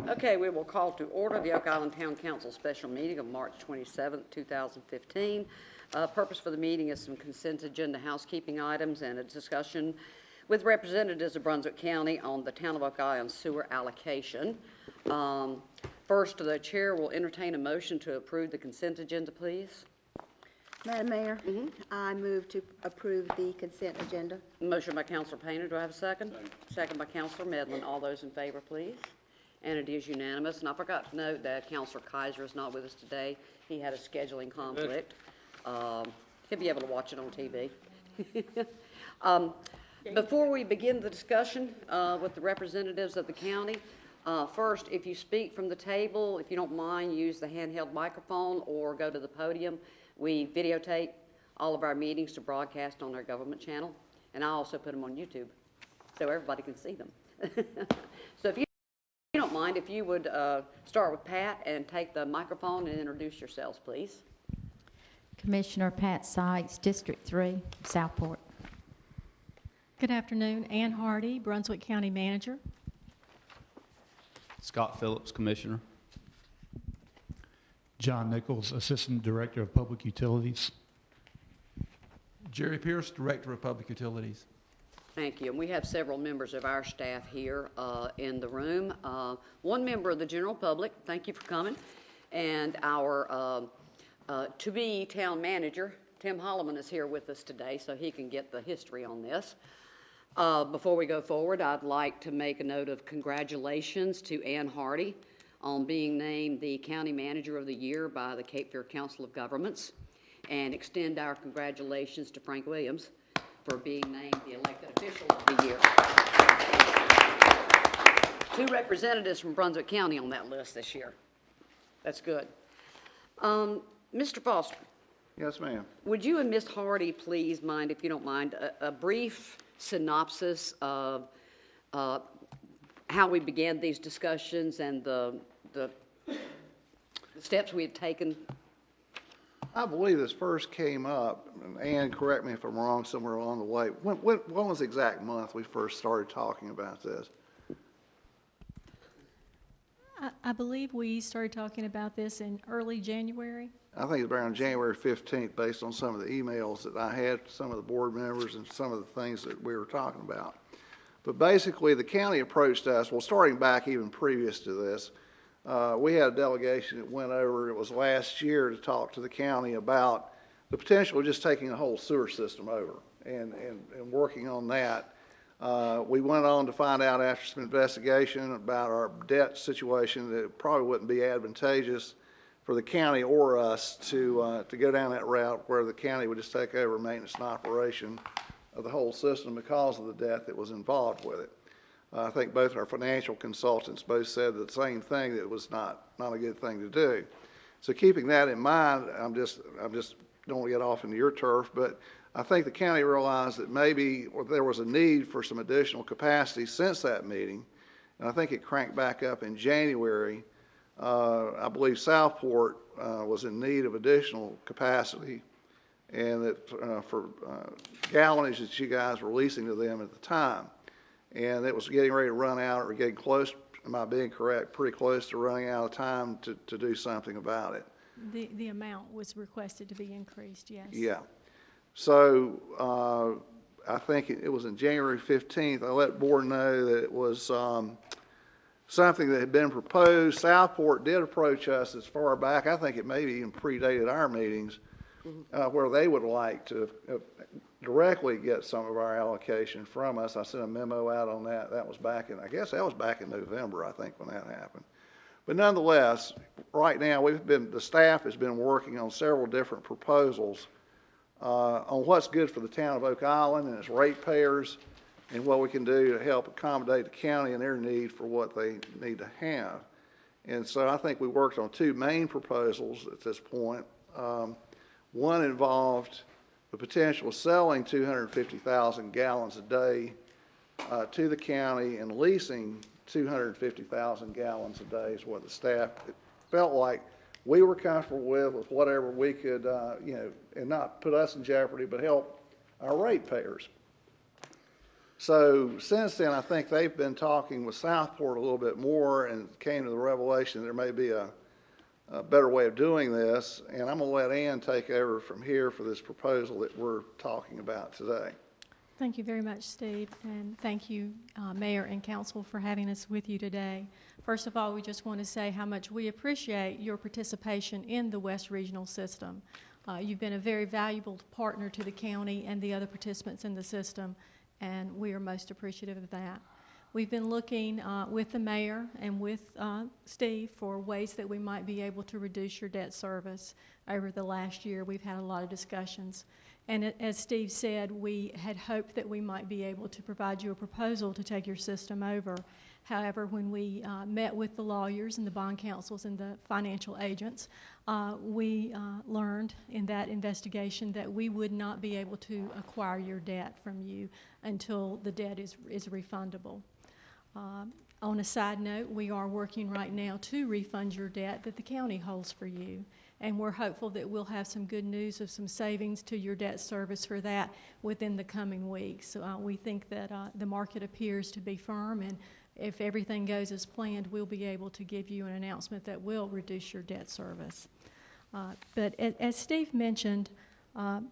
Okay, we will call to order the Oak Island Town Council special meeting of March 27th, 2015. Purpose for the meeting is some consent agenda housekeeping items and a discussion with representatives of Brunswick County on the Town of Oak Island sewer allocation. First, the chair will entertain a motion to approve the consent agenda, please. Madam Mayor, I move to approve the consent agenda. Motion by Councilor Painter. Do I have a second? Second by Councilor Medlin. All those in favor, please. And it is unanimous. And I forgot to note that Councilor Kaiser is not with us today. He had a scheduling conflict. He'll be able to watch it on TV. Before we begin the discussion with the representatives of the county, first, if you speak from the table, if you don't mind, use the handheld microphone or go to the podium. We videotape all of our meetings to broadcast on our government channel, and I also put them on YouTube so everybody can see them. So if you don't mind, if you would start with Pat and take the microphone and introduce yourselves, please. Commissioner Pat Sykes, District 3, Southport. Good afternoon. Ann Hardy, Brunswick County Manager. Scott Phillips, Commissioner. John Nichols, Assistant Director of Public Utilities. Jerry Pierce, Director of Public Utilities. Thank you. And we have several members of our staff here in the room. One member of the general public, thank you for coming, and our to-be town manager, Tim Holloman, is here with us today, so he can get the history on this. Before we go forward, I'd like to make a note of congratulations to Ann Hardy on being named the County Manager of the Year by the Cape Fear Council of Governments, and extend our congratulations to Frank Williams for being named the elected official of the year. 2 representatives from Brunswick County on that list this year. That's good. Mr. Foster. Yes, ma'am. Would you and Ms. Hardy please mind, if you don't mind, a brief synopsis of how we began these discussions and the steps we had taken? I believe this first came up, and Ann, correct me if I'm wrong, somewhere along the way. When was the exact month we first started talking about this? I believe we started talking about this in early January. I think it's around January 15th, based on some of the emails that I had, some of the board members, and some of the things that we were talking about. But basically, the county approached us, well, starting back even previous to this, we had a delegation that went over, it was last year, to talk to the county about the potential of just taking the whole sewer system over and working on that. We went on to find out after some investigation about our debt situation that it probably wouldn't be advantageous for the county or us to go down that route where the county would just take over maintenance and operation of the whole system because of the debt that was involved with it. I think both our financial consultants both said the same thing, that it was not a good thing to do. So keeping that in mind, I'm just don't want to get off into your turf, but I think the county realized that maybe there was a need for some additional capacity since that meeting, and I think it cranked back up in January. I believe Southport was in need of additional capacity, and that for gallonage that you guys were leasing to them at the time. And it was getting ready to run out, or getting close, am I being correct, pretty close to running out of time to do something about it. The amount was requested to be increased, yes. Yeah. So I think it was in January 15th, I let the board know that it was something that had been proposed. Southport did approach us as far back, I think it maybe even predated our meetings, where they would like to directly get some of our allocation from us. I sent a memo out on that. That was back in, I guess that was back in November, I think, when that happened. But nonetheless, right now, the staff has been working on several different proposals on what's good for the town of Oak Island and its ratepayers, and what we can do to help accommodate the county and their need for what they need to have. And so I think we worked on 2 main proposals at this point. One involved the potential of selling 250,000 gallons a day to the county and leasing 250,000 gallons a day is what the staff felt like we were comfortable with whatever we could, and not put us in jeopardy, but help our ratepayers. So since then, I think they've been talking with Southport a little bit more and came to the revelation there may be a better way of doing this. And I'm going to let Ann take over from here for this proposal that we're talking about today. Thank you very much, Steve, and thank you, Mayor and Council, for having us with you today. First of all, we just want to say how much we appreciate your participation in the West Regional System. You've been a very valuable partner to the county and the other participants in the system, and we are most appreciative of that. We've been looking with the mayor and with Steve for ways that we might be able to reduce your debt service. Over the last year, we've had a lot of discussions. And as Steve said, we had hoped that we might be able to provide you a proposal to take your system over. However, when we met with the lawyers and the bond counsels and the financial agents, we learned in that investigation that we would not be able to acquire your debt from you until the debt is refundable. On a side note, we are working right now to refund your debt that the county holds for you. And we're hopeful that we'll have some good news of some savings to your debt service for that within the coming weeks. We think that the market appears to be firm, and if everything goes as planned, we'll be able to give you an announcement that will reduce your debt service. But as Steve mentioned, the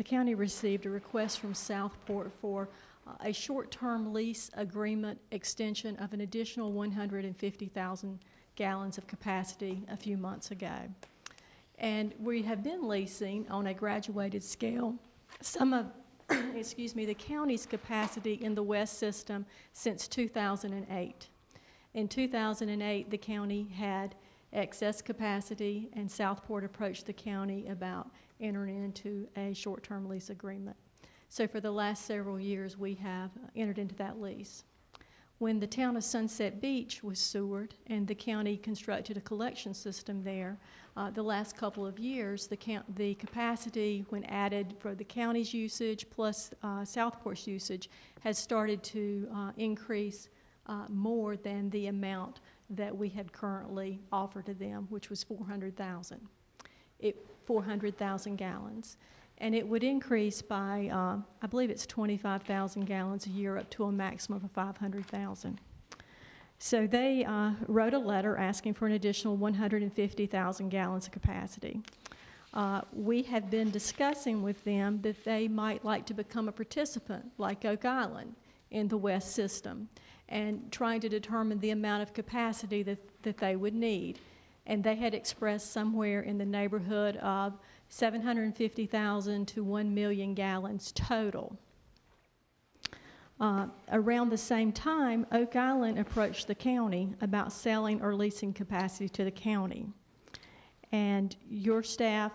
county received a request from Southport for a short-term lease agreement extension of an additional 150,000 gallons of capacity a few months ago. And we have been leasing on a graduated scale some of the county's capacity in the West system since 2008. In 2008, the county had excess capacity, and Southport approached the county about entering into a short-term lease agreement. So for the last several years, we have entered into that lease. When the town of Sunset Beach was sewered and the county constructed a collection system there, the last couple of years, the capacity when added for the county's usage plus Southport's usage has started to increase more than the amount that we had currently offered to them, which was 400,000 gallons. And it would increase by, I believe it's 25,000 gallons a year up to a maximum of 500,000. So they wrote a letter asking for an additional 150,000 gallons of capacity. We have been discussing with them that they might like to become a participant, like Oak Island, in the West system, and trying to determine the amount of capacity that they would need. And they had expressed somewhere in the neighborhood of 750,000 to 1 million gallons total. Around the same time, Oak Island approached the county about selling or leasing capacity to the county. And your staff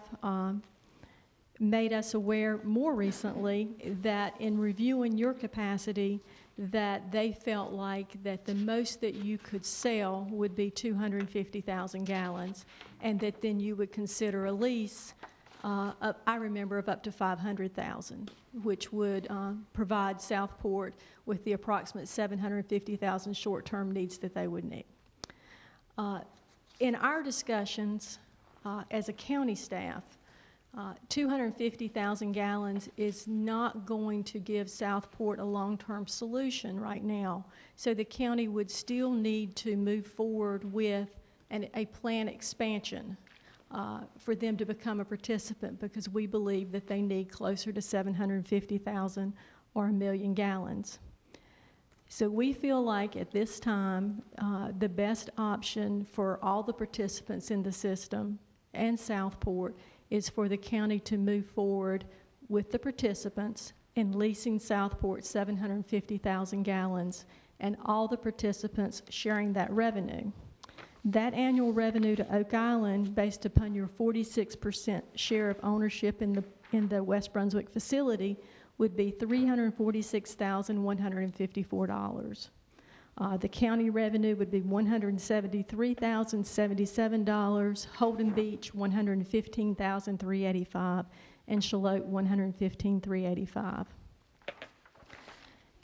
made us aware more recently that in reviewing your capacity, that they felt like that the most that you could sell would be 250,000 gallons, and that then you would consider a lease, I remember, of up to 500,000, which would provide Southport with the approximate 750,000 short-term needs that they would need. In our discussions as a county staff, 250,000 gallons is not going to give Southport a long-term solution right now. So the county would still need to move forward with a planned expansion for them to become a participant, because we believe that they need closer to 750,000 or 1 million gallons. So we feel like at this time, the best option for all the participants in the system and Southport is for the county to move forward with the participants in leasing Southport 750,000 gallons and all the participants sharing that revenue. That annual revenue to Oak Island, based upon your 46% share of ownership in the West Brunswick facility, would be $346,154. The county revenue would be $173,077, Holden Beach $115,385, and Shallotte $115,385.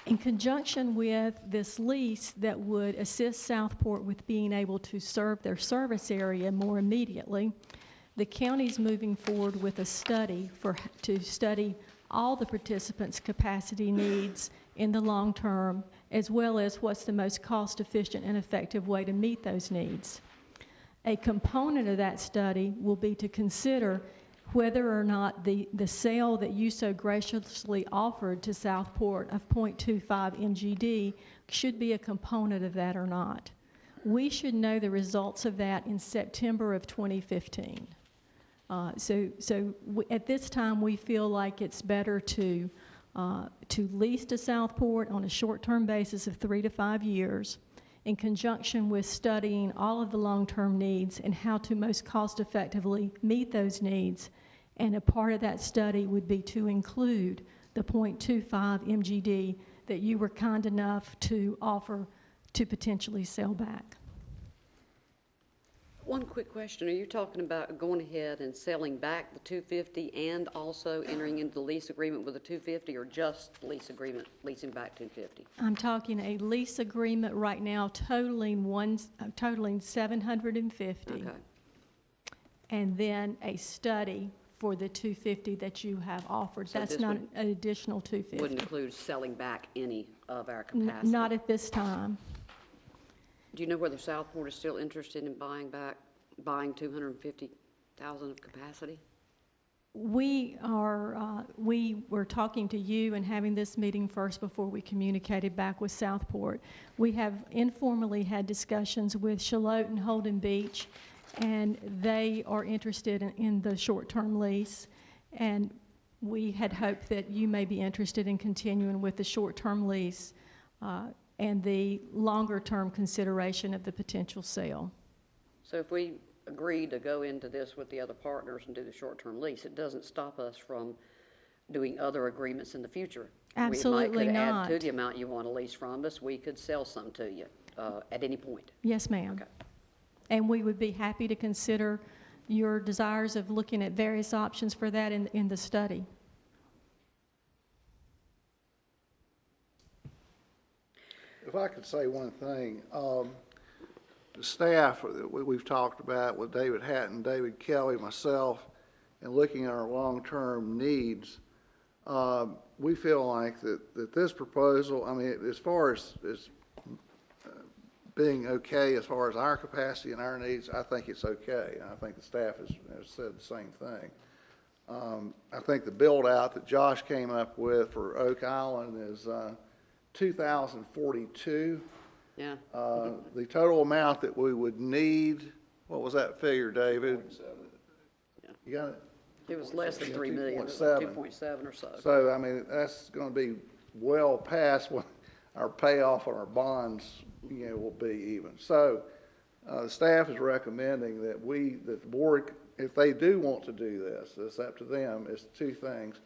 In conjunction with this lease that would assist Southport with being able to serve their service area more immediately, the county's moving forward with a study to study all the participants' capacity needs in the long term, as well as what's the most cost-efficient and effective way to meet those needs. A component of that study will be to consider whether or not the sale that you so graciously offered to Southport of 0.25 MGD should be a component of that or not. We should know the results of that in September of 2015. At this time, we feel like it's better to lease to Southport on a short-term basis of 3 to 5 years, in conjunction with studying all of the long-term needs and how to most cost-effectively meet those needs. And a part of that study would be to include the 0.25 MGD that you were kind enough to offer to potentially sell back. One quick question. Are you talking about going ahead and selling back the 250 and also entering into the lease agreement with the 250, or just lease agreement, leasing back 250? I'm talking a lease agreement right now totaling 750. Okay. And then a study for the 250 that you have offered. So That's this not would- an additional 250. Wouldn't include selling back any of our capacity? Not at this time. Do you know whether Southport is still interested in buying 250,000 of capacity? We were talking to you and having this meeting first before we communicated back with Southport. We have informally had discussions with Charlotte and Holden Beach, and they are interested in the short-term lease. And we had hoped that you may be interested in continuing with the short-term lease and the longer-term consideration of the potential sale. So if we agree to go into this with the other partners and do the short-term lease, it doesn't stop us from doing other agreements in the future. Absolutely We might not. could add to the amount you want to lease from us. We could sell some to you at any point. Yes, ma'am. Okay. And we would be happy to consider your desires of looking at various options for that in the study. If I could say one thing, the staff that we've talked about with David Hatton, David Kelly, myself, and looking at our long-term needs, we feel like that this proposal, I mean, as far as being okay as far as our capacity and our needs, I think it's okay. And I think the staff has said the same thing. I think the build-out that Josh came up with for Oak Island is 2,042. Yeah. The total amount that we would need, what was that figure, David? Yeah. You got it? It was less than 3 million, it was 2.7. 2.7 or so. So, I mean, that's going to be well past what our payoff on our bonds, will be even. So, the staff is recommending that the board, if they do want to do this, it's up to them, it's two things.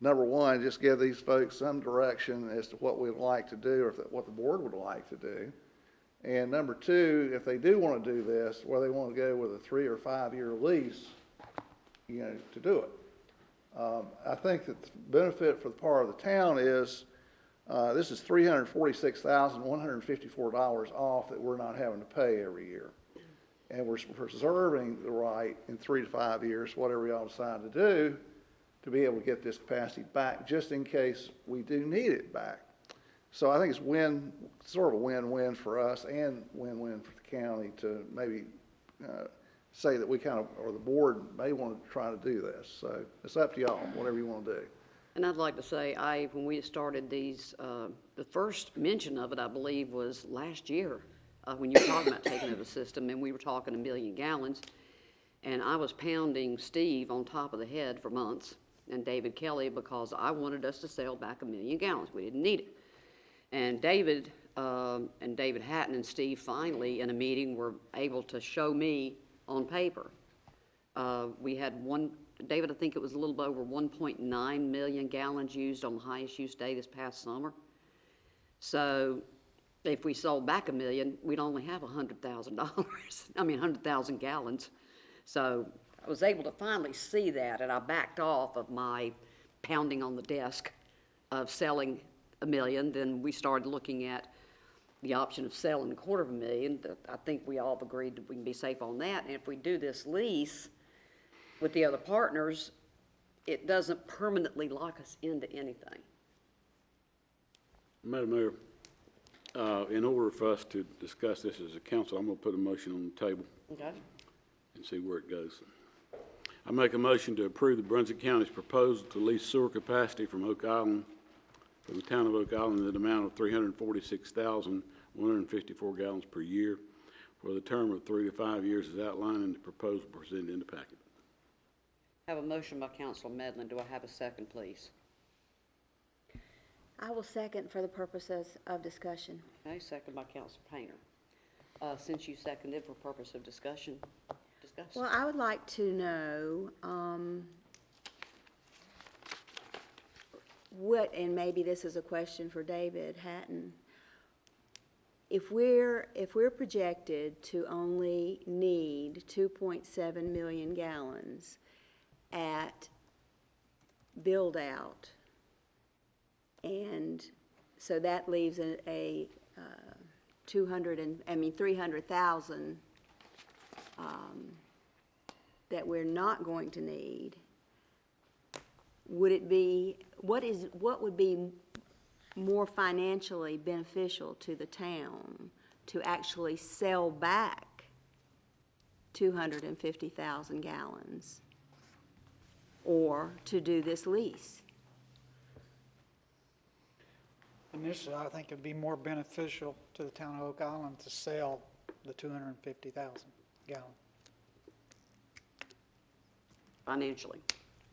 Number one, just give these folks some direction as to what we'd like to do, or what the board would like to do. And number two, if they do want to do this, whether they want to go with a 3 or 5 year lease, to do it. I think that the benefit for the part of the town is this is $346,154 off that we're not having to pay every year. And we're preserving the right in 3 to 5 years, whatever y'all decide to do, to be able to get this capacity back just in case we do need it back. So I think it's sort of a win-win for us and win-win for the county to maybe say that we or the board may want to try to do this. So it's up to y'all, whatever you want to do. And I'd like to say, when we started these, the first mention of it, I believe, was last year, when you were talking about taking over the system, and we were talking 1 million gallons, and I was pounding Steve on top of the head for months, and David Kelly, because I wanted us to sell back 1 million gallons. We didn't need it. And David Hatton and Steve finally, in a meeting, were able to show me on paper. We had David, I think it was a little over 1.9 million gallons used on the highest use day this past summer. So if we sold back 1 million, we'd only have $100,000 gallons. So I was able to finally see that, and I backed off of my pounding on the desk of selling 1 million. Then we started looking at the option of selling 250,000. I think we all agreed that we can be safe on that. And if we do this lease with the other partners, it doesn't permanently lock us into anything. Madam Mayor, in order for us to discuss this as a council, I'm going to put a motion on the table Okay. and see where it goes. I make a motion to approve the Brunswick County's proposal to lease sewer capacity from Oak Island, from the town of Oak Island, in the amount of 346,154 gallons per year for the term of 3 to 5 years as outlined in the proposal presented in the packet. Have a motion by Councilor Medlin. Do I have a second, please? I will second for the purposes of discussion. Okay, second by Councilor Painter. Since you seconded for purpose of discussion, discuss. Well, I would like to know, what, and maybe this is a question for David Hatton, if we're projected to only need 2.7 million gallons at build-out, and so that leaves a 300,000 that we're not going to need, would it be, what would be more financially beneficial to the town to actually sell back 250,000 gallons or to do this lease? Initially, I think it'd be more beneficial to the town of Oak Island to sell the 250,000 gallon. Financially.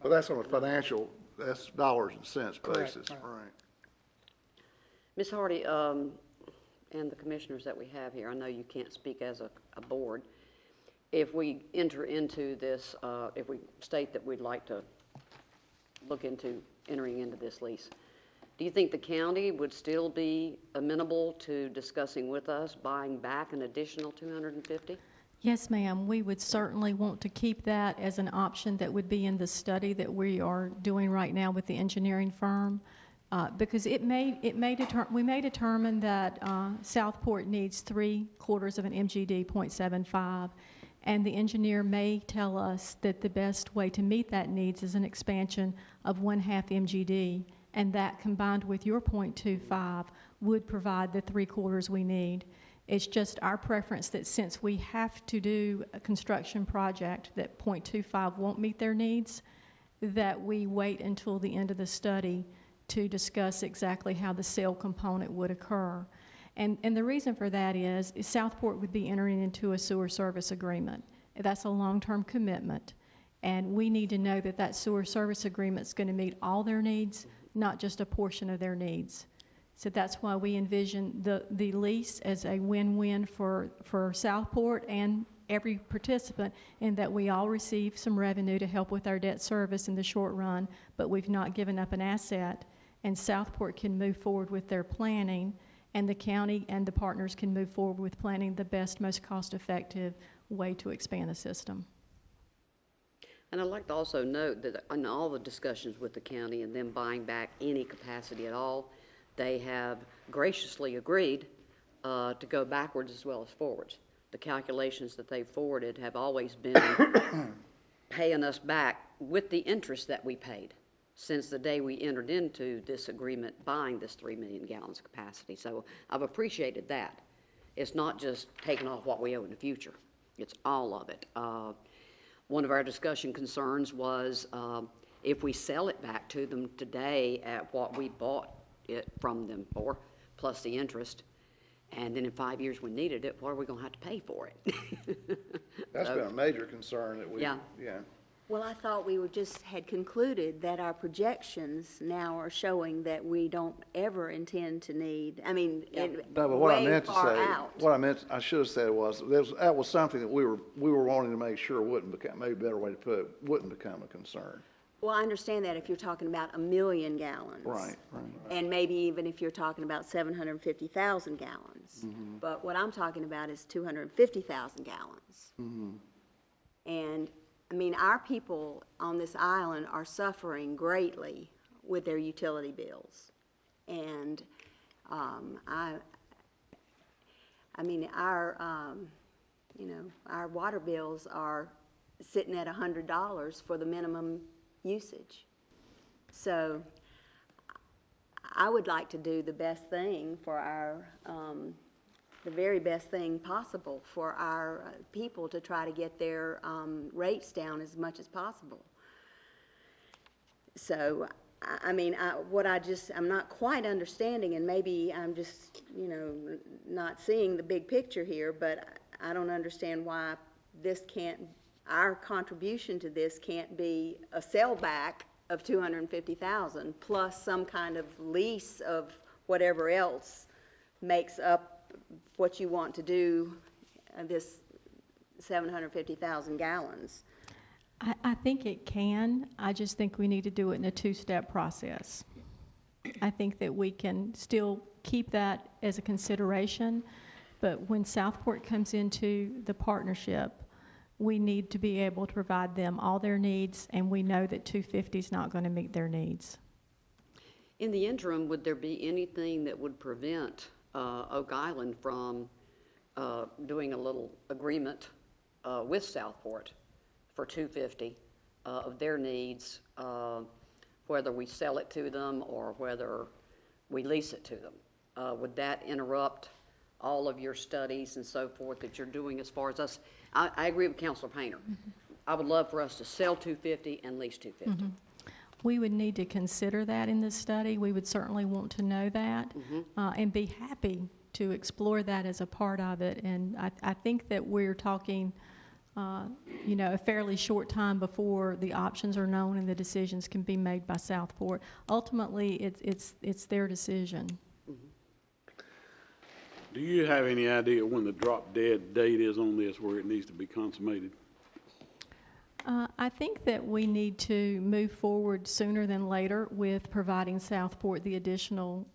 But that's on a financial, that's dollars and cents Correct, basis, right. right? Ms. Hardy, and the commissioners that we have here, I know you can't speak as a board. If we enter into this, if we state that we'd like to look into entering into this lease, do you think the county would still be amenable to discussing with us buying back an additional 250? Yes, ma'am. We would certainly want to keep that as an option that would be in the study that we are doing right now with the engineering firm, because we may determine that Southport needs 3/4 of an MGD 0.75, and the engineer may tell us that the best way to meet that needs is an expansion of 1/2 MGD, and that combined with your 0.25 would provide the 3/4 we need. It's just our preference that since we have to do a construction project that 0.25 won't meet their needs, that we wait until the end of the study to discuss exactly how the sale component would occur. And the reason for that is Southport would be entering into a sewer service agreement. That's a long-term commitment, and we need to know that that sewer service agreement is going to meet all their needs, not just a portion of their needs. So that's why we envision the lease as a win-win for Southport and every participant, in that we all receive some revenue to help with our debt service in the short run, but we've not given up an asset, and Southport can move forward with their planning, and the county and the partners can move forward with planning the best, most cost-effective way to expand the system. And I'd like to also note that in all the discussions with the county and them buying back any capacity at all, they have graciously agreed to go backwards as well as forwards. The calculations that they've forwarded have always been paying us back with the interest that we paid since the day we entered into this agreement buying this 3 million gallons of capacity. So I've appreciated that. It's not just taking off what we owe in the future. It's all of it. One of our discussion concerns was if we sell it back to them today at what we bought it from them for, plus the interest, and then in 5 years we needed it, what are we going to have to pay for it? That's been a major concern that we, Yeah. Well, I thought we had concluded that our projections now are showing that we don't ever intend to need, I mean, No, but what I way meant to far say, out. I should have said was, that was something that we were wanting to make sure wouldn't become, maybe a better way to put it, wouldn't become a concern. Well, I understand that if you're talking about 1 million gallons. Right. And maybe even if you're talking about 750,000 gallons. But what I'm talking about is 250,000 gallons. And, I mean, our people on this island are suffering greatly with their utility bills. And I mean, our water bills are sitting at $100 for the minimum usage. So I would like to do the best thing for our, the very best thing possible for our people to try to get their rates down as much as possible. So, I mean, I'm not quite understanding, and maybe I'm just, not seeing the big picture here, but I don't understand why our contribution to this can't be a sellback of $250,000 plus some kind of lease of whatever else makes up what you want to do, this 750,000 gallons. I think it can. I just think we need to do it in a two-step process. I think that we can still keep that as a consideration, but when Southport comes into the partnership, we need to be able to provide them all their needs, and we know that 250 is not going to meet their needs. In the interim, would there be anything that would prevent Oak Island from doing a little agreement with Southport for 250 of their needs, whether we sell it to them or whether we lease it to them? Would that interrupt all of your studies and so forth that you're doing as far as us? I agree with Councilor Painter. I would love for us to sell 250 and lease 250. We would need to consider that in this study. We would certainly want to know that and be happy to explore that as a part of it. And I think that we're talking, a fairly short time before the options are known and the decisions can be made by Southport. Ultimately, it's their decision. Do you have any idea when the drop dead date is on this, where it needs to be consummated? I think that we need to move forward sooner than later with providing Southport the additional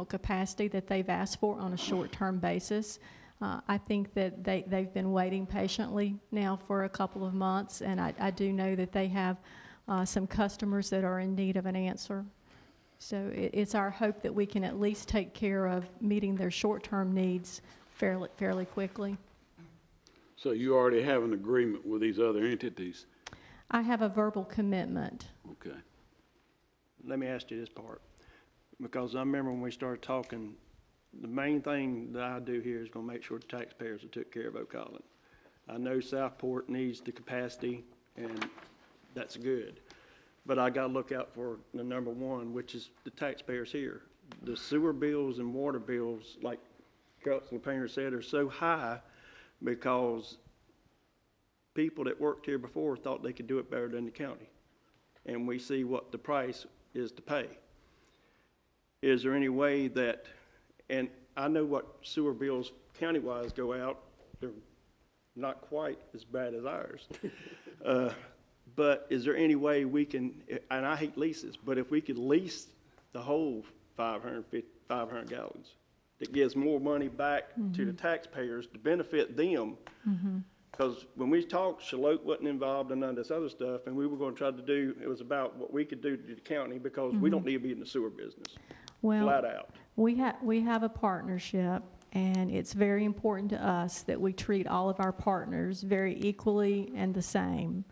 capacity that they've asked for on a short-term basis. I think that they've been waiting patiently now for a couple of months, and I do know that they have some customers that are in need of an answer. So it's our hope that we can at least take care of meeting their short-term needs fairly quickly. So you already have an agreement with these other entities? I have a verbal commitment. Okay. Let me ask you this part, because I remember when we started talking, the main thing that I do here is going to make sure the taxpayers are took care of Oak Island. I know Southport needs the capacity, and that's good. But I got to look out for the number one, which is the taxpayers here. The sewer bills and water bills, like Councilor Painter said, are so high because people that worked here before thought they could do it better than the county. And we see what the price is to pay. Is there any way that, and I know what sewer bills county-wise go out, they're not quite as bad as ours. But is there any way we can, and I hate leases, but if we could lease the whole 500 gallons, that gives more money back to the taxpayers to benefit them. Because when we talked, Shallotte wasn't involved in none of this other stuff, and we were going to try to do, it was about what we could do to the county, because we don't need to be in the sewer business, flat out. We have a partnership, and it's very important to us that we treat all of our partners very equally and the same.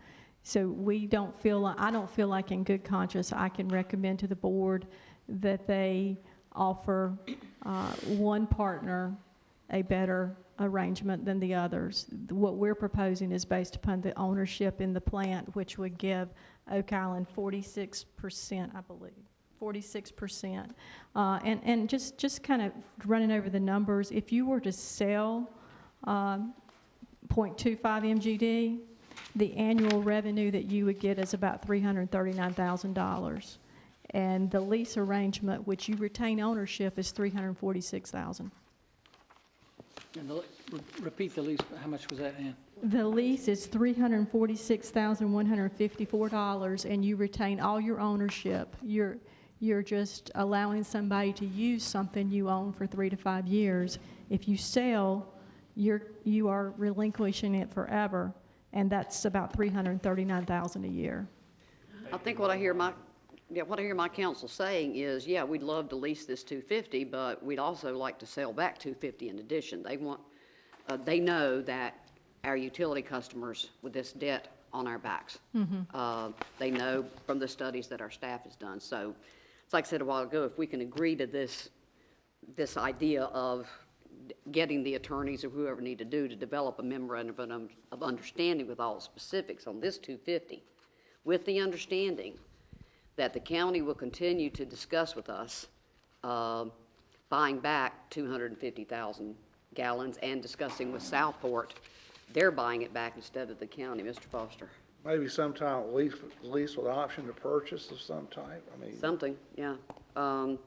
So I don't feel like in good conscience I can recommend to the board that they offer one partner a better arrangement than the others. What we're proposing is based upon the ownership in the plant, which would give Oak Island 46%, I believe. 46%. And just kind of running over the numbers, if you were to sell 0.25 MGD, the annual revenue that you would get is about $339,000. And the lease arrangement, which you retain ownership, is $346,000. And repeat the lease, how much was that, Ann? The lease is $346,154, and you retain all your ownership. You're just allowing somebody to use something you own for 3 to 5 years. If you sell, you are relinquishing it forever, and that's about $339,000 a year. I think what I hear my council saying is, yeah, we'd love to lease this 250, but we'd also like to sell back 250 in addition. They know that our utility customers with this debt on our backs. They know from the studies that our staff has done. So it's like I said a while ago, if we can agree to this idea of getting the attorneys or whoever need to do to develop a memorandum of understanding with all specifics on this 250, with the understanding that the county will continue to discuss with us buying back 250,000 gallons and discussing with Southport, they're buying it back instead of the county. Mr. Foster? Maybe sometime lease with option to purchase of some type, I mean. Something, yeah. And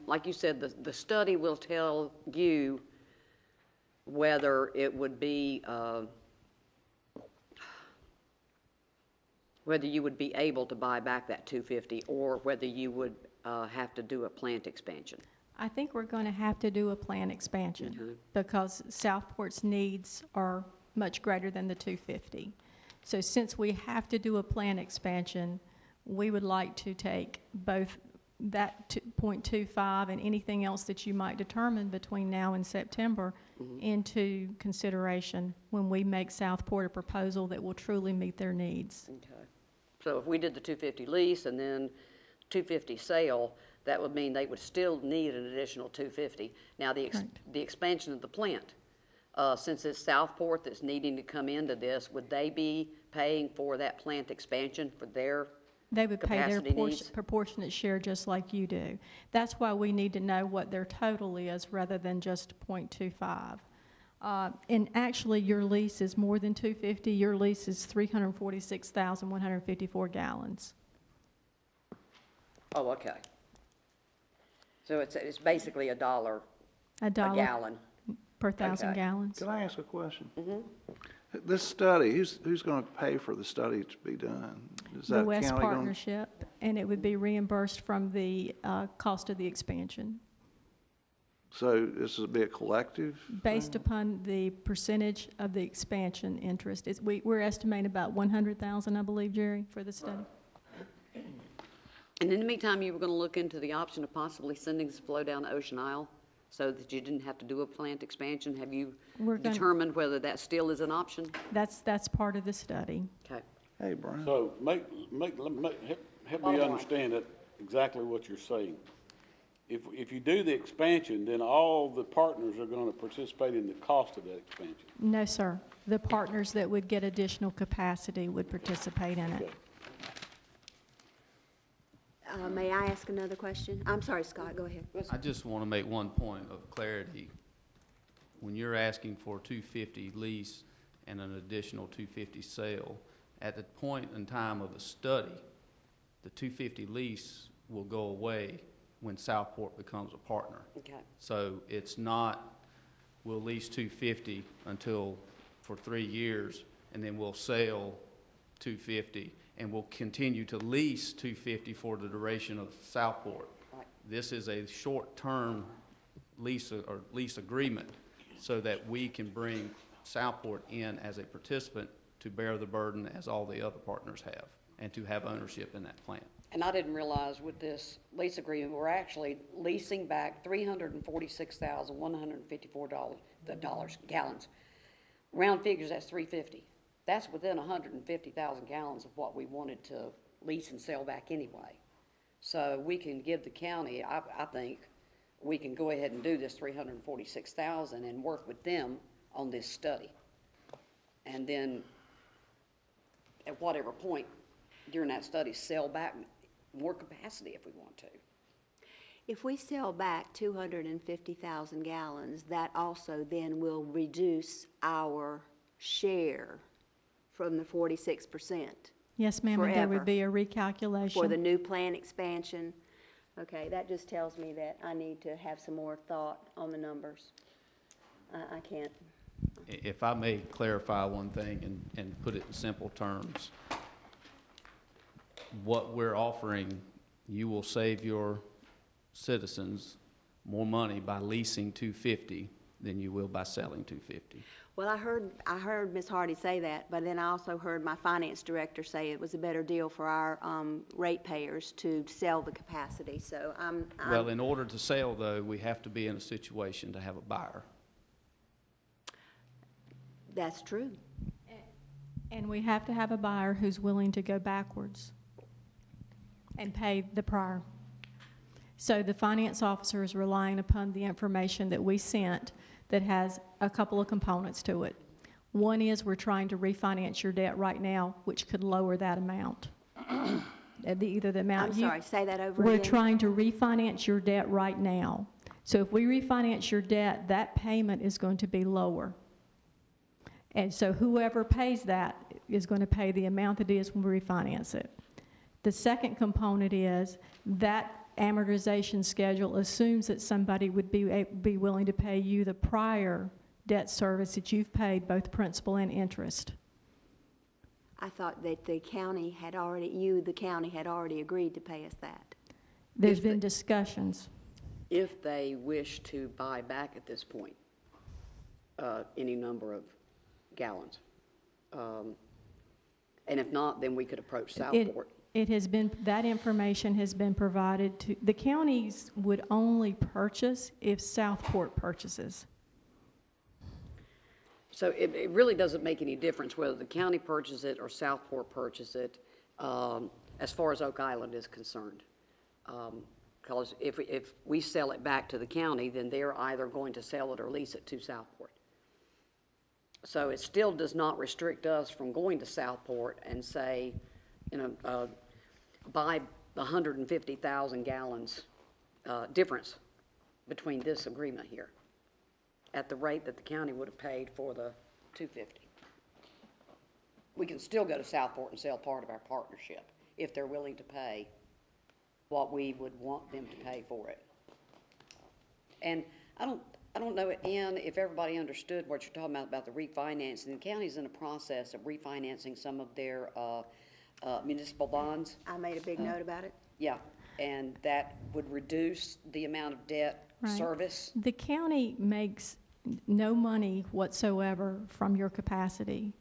like you said, the study will tell you whether it would be, whether you would be able to buy back that 250 or whether you would have to do a plant expansion. I think we're going to have to do a plant expansion because Southport's needs are much greater than the 250. So since we have to do a plant expansion, we would like to take both that 0.25 and anything else that you might determine between now and September into consideration when we make Southport a proposal that will truly meet their needs. Okay. So if we did the 250 lease and then 250 sale, that would mean they would still need an additional 250. Now, the expansion of the plant, since it's Southport that's needing to come into this, would they be paying for that plant expansion for their They would pay their capacity needs? proportionate share just like you do. That's why we need to know what their total is rather than just 0.25. And actually, your lease is more than 250. Your lease is 346,154 gallons. Oh, okay. So it's basically $1 A a dollar gallon. per 1,000 Okay. gallons. Can I ask a question? This study, who's going to pay for the study to be done? Is that The West county gonna- Partnership, and it would be reimbursed from the cost of the expansion, So this would be a collective? based upon the percentage of the expansion interest. We're estimating about 100,000, I believe, Jerry, for the study. And in the meantime, you were going to look into the option of possibly sending this flow down to Ocean Isle so that you didn't have to do a plant expansion. Have you We're gonna- determined whether that still is an option? That's part of the study. Okay. Hey, Brian. So help me understand it, exactly what you're saying. If you do the expansion, then all the partners are going to participate in the cost of that expansion. No, sir. The partners that would get additional capacity would participate in it. Okay. May I ask another question? I'm sorry, Scott, go ahead. I just want to make one point of clarity. When you're asking for 250 lease and an additional 250 sale, at the point in time of the study, the 250 lease will go away when Southport becomes a partner. Okay. So it's not, we'll lease 250 for 3 years, and then we'll sell 250, and we'll continue to lease 250 for the duration of Southport. Right. This is a short-term lease or lease agreement so that we can bring Southport in as a participant to bear the burden as all the other partners have and to have ownership in that plant. And I didn't realize with this lease agreement, we're actually leasing back 346,154 gallons. Round figures, that's 350. That's within 150,000 gallons of what we wanted to lease and sell back anyway. So we can give the county, I think, we can go ahead and do this 346,000 and work with them on this study. And then at whatever point during that study, sell back more capacity if we want to. If we sell back 250,000 gallons, that also then will reduce our share from the 46%. Yes, ma'am, and there Forever. would be a recalculation. For the new plant expansion. Okay, that just tells me that I need to have some more thought on the numbers. I can't. If I may clarify one thing and put it in simple terms, what we're offering, you will save your citizens more money by leasing 250 than you will by selling 250. Well, I heard Ms. Hardy say that, but then I also heard my finance director say it was a better deal for our ratepayers to sell the capacity, so Well, in order to sell, though, we have to be in a situation to have a buyer. That's true. And we have to have a buyer who's willing to go backwards and pay the prior So the finance officer is relying upon the information that we sent that has a couple of components to it. One is we're trying to refinance your debt right now, which could lower that amount. Either the amount I'm you... sorry, say that over We're again. trying to refinance your debt right now. So if we refinance your debt, that payment is going to be lower. And so whoever pays that is going to pay the amount that it is when we refinance it. The second component is that amortization schedule assumes that somebody would be willing to pay you the prior debt service that you've paid, both principal and interest. I thought that the county had already, the county had already agreed to pay us that. There's been discussions. If they wish to buy back at this point, any number of gallons. And if not, then we could approach Southport. It has been, that information has been provided to, the counties would only purchase if Southport purchases. So it really doesn't make any difference whether the county purchases it or Southport purchases it, as far as Oak Island is concerned. Because if we sell it back to the county, then they're either going to sell it or lease it to Southport. So it still does not restrict us from going to Southport and say, buy the 150,000 gallons difference between this agreement here at the rate that the county would have paid for the 250. We can still go to Southport and sell part of our partnership if they're willing to pay what we would want them to pay for it. And I don't know, Ann, if everybody understood what you're talking about the refinancing. The county's in the process of refinancing some of their municipal bonds. I made a big note about it. Yeah, and that would reduce the amount of debt Right. service. The county makes no money whatsoever from your capacity.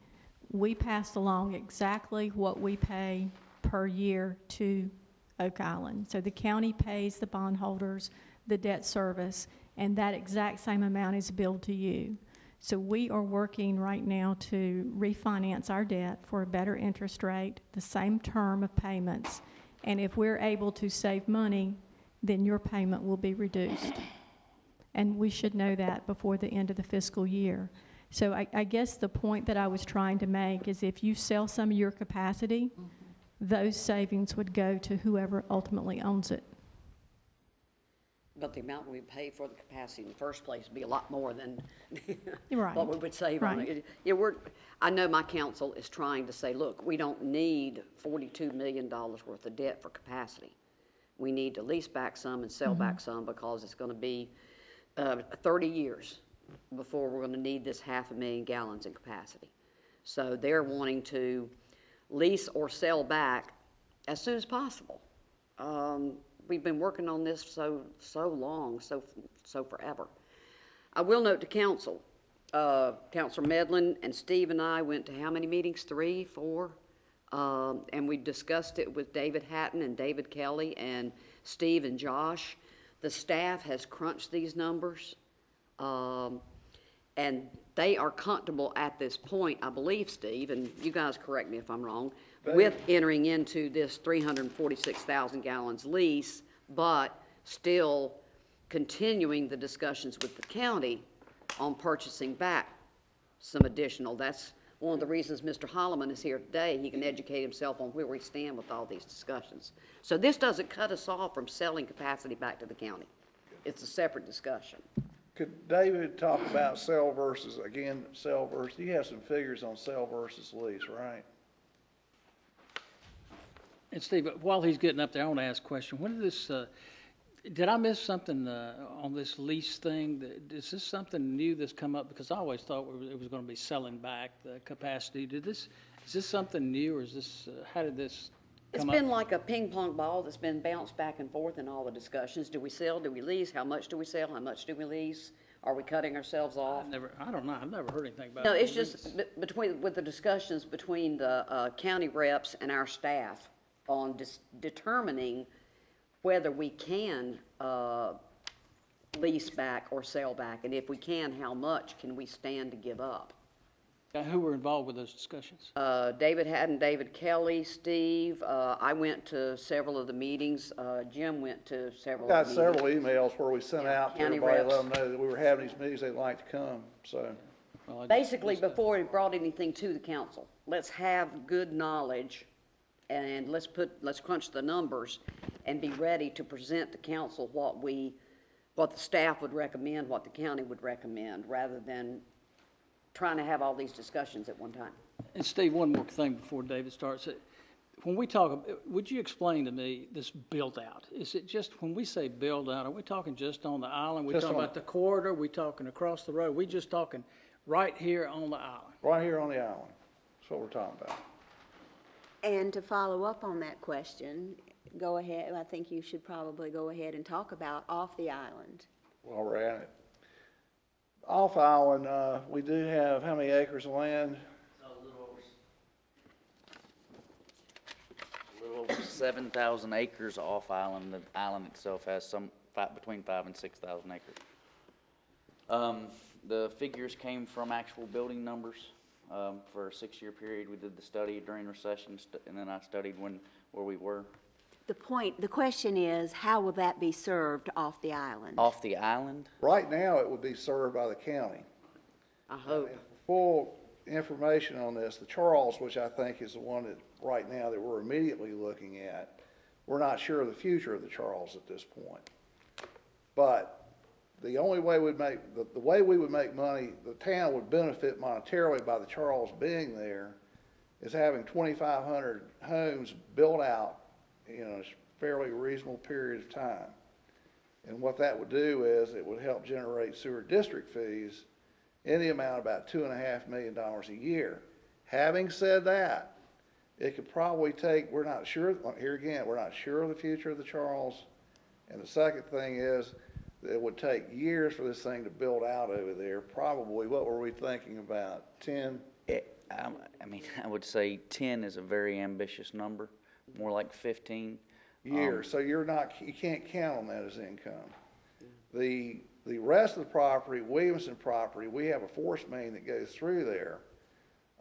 We passed along exactly what we pay per year to Oak Island. So the county pays the bondholders the debt service, and that exact same amount is billed to you. So we are working right now to refinance our debt for a better interest rate, the same term of payments, and if we're able to save money, then your payment will be reduced. And we should know that before the end of the fiscal year. So I guess the point that I was trying to make is if you sell some of your capacity, those savings would go to whoever ultimately owns it. But the amount we pay for the capacity in the first place would be a lot more than Right. what we would save on Right. it. Yeah, I know my council is trying to say, look, we don't need $42 million worth of debt for capacity. We need to lease back some and sell back some because it's going to be 30 years before we're going to need this 500,000 gallons in capacity. So they're wanting to lease or sell back as soon as possible. We've been working on this so long, so forever. I will note to council, Councilor Medlin and Steve and I went to how many meetings? 3, 4? And we discussed it with David Hatton and David Kelly and Steve and Josh. The staff has crunched these numbers, and they are comfortable at this point, I believe, Steve, and you guys correct me if I'm wrong, with entering into this 346,000 gallons lease, but still continuing the discussions with the county on purchasing back some additional. That's one of the reasons Mr. Holloman is here today. He can educate himself on where we stand with all these discussions. So this doesn't cut us off from selling capacity back to the county. It's a separate discussion. Could David talk about sell versus, you have some figures on sell versus lease, right? And Steve, while he's getting up there, I want to ask a question. When did this, did I miss something on this lease thing? Is this something new that's come up? Because I always thought it was going to be selling back the capacity. Is this something new, or is this, how did this It's come been up? like a ping pong ball that's been bounced back and forth in all the discussions. Do we sell? Do we lease? How much do we sell? How much do we lease? Are we cutting ourselves off? I don't know. I've never heard anything about it. No, it's just with the discussions between the county reps and our staff on determining whether we can lease back or sell back, and if we can, how much can we stand to give up? Who were involved with those discussions? David Haddon, David Kelly, Steve, I went to several of the meetings, Jim went to several Got of the meetings. several emails where we sent out to County everybody, reps. let them know that we were having these meetings, they'd like to come, so. Well, I Basically, before we brought anything to the council, let's have good knowledge and let's crunch the numbers and be ready to present to council what the staff would recommend, what the county would recommend, rather than trying to have all these discussions at one time. And Steve, one more thing before David starts. When we talk, would you explain to me this build out? Is it just, when we say build out, are we talking just on the island? We Just talking on- about the corridor? We talking across the road? We just talking right here on the island? Right here on the island, that's what we're talking about. And to follow up on that question, go ahead, I think you should probably go ahead and talk about off the island. While we're at it. Off island, we do have, how many acres of land? A little over 7,000 acres off island. The island itself has between 5,000 and 6,000 acres. The figures came from actual building numbers. For a 6-year period, we did the study during recession, and then I studied where we were. The question is, how will that be served off the island? Off the island? Right now, it would be served by the county. I hope. Full information on this, the Charles, which I think is the one that, right now, that we're immediately looking at, we're not sure of the future of the Charles at this point. But the only way the way we would make money, the town would benefit monetarily by the Charles being there, is having 2,500 homes built out in a fairly reasonable period of time. And what that would do is it would help generate sewer district fees in the amount of about $2.5 million a year. Having said that, it could probably take, we're not sure, here again, we're not sure of the future of the Charles. And the second thing is, it would take years for this thing to build out over there. Probably, what were we thinking about, 10? I mean, I would say 10 is a very ambitious number, more like 15. Years, so you can't count on that as income. The rest of the property, Williamson property, we have a force main that goes through there.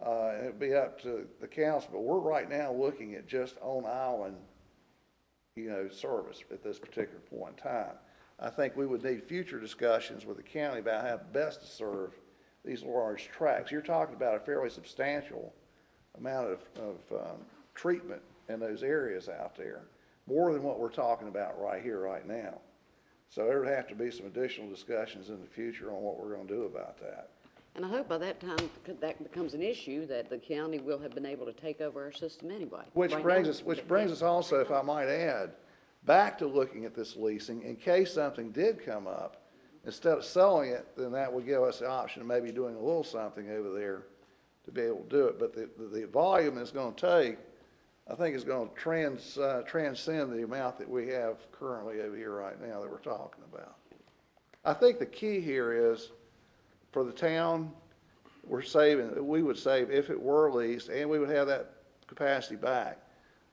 And it'd be up to the council, but we're right now looking at just on island, service at this particular point in time. I think we would need future discussions with the county about how best to serve these large tracts. You're talking about a fairly substantial amount of treatment in those areas out there, more than what we're talking about right here, right now. So there would have to be some additional discussions in the future on what we're going to do about that. And I hope by that time that becomes an issue that the county will have been able to take over our system anyway. Which Right brings now- us also, if I might add, back to looking at this leasing, in case something did come up, instead of selling it, then that would give us the option of maybe doing a little something over there to be able to do it. But the volume it's going to take, I think, is going to transcend the amount that we have currently over here right now that we're talking about. I think the key here is, for the town, we would save, if it were leased, and we would have that capacity back,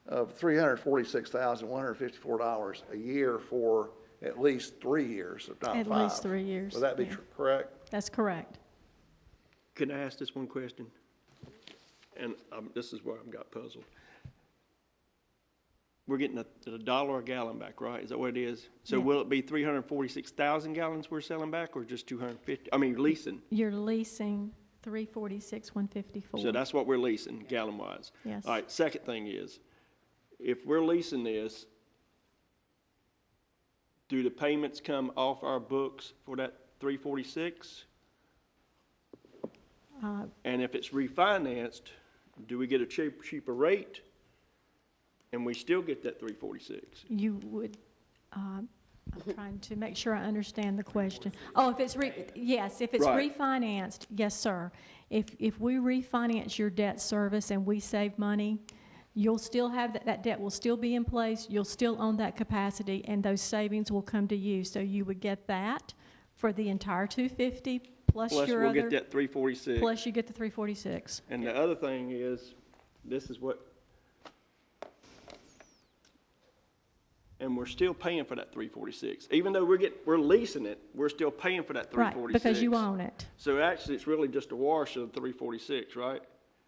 of $346,154 a year for at least 3 years, if not 5. At least 3 years. Would that be yeah. correct? That's correct. Can I ask this one question? And this is where I've got puzzled. We're getting a dollar a gallon back, right? Is that what it is? So Yeah. will it be 346,000 gallons we're selling back, or just 250? I mean, leasing. You're leasing 346, 154. So that's what we're leasing, gallon-wise. Yes. All right, second thing is, if we're leasing this, do the payments come off our books for that 346? And if it's refinanced, do we get a cheaper rate? And we still get that 346? You would, I'm trying to make sure I understand the question. Oh, if it's, yes, if it's Right. refinanced, yes, sir. If we refinance your debt service and we save money, you'll still have, that debt will still be in place, you'll still own that capacity, and those savings will come to you. So you would get that for the entire 250 plus Plus, your we'll other. get that 346. Plus you get the 346. And the other thing is, this is what, and we're still paying for that 346. Even though we're leasing it, we're still paying for that 346. Right, because you own it. So actually, it's really just a wash of the 346, right?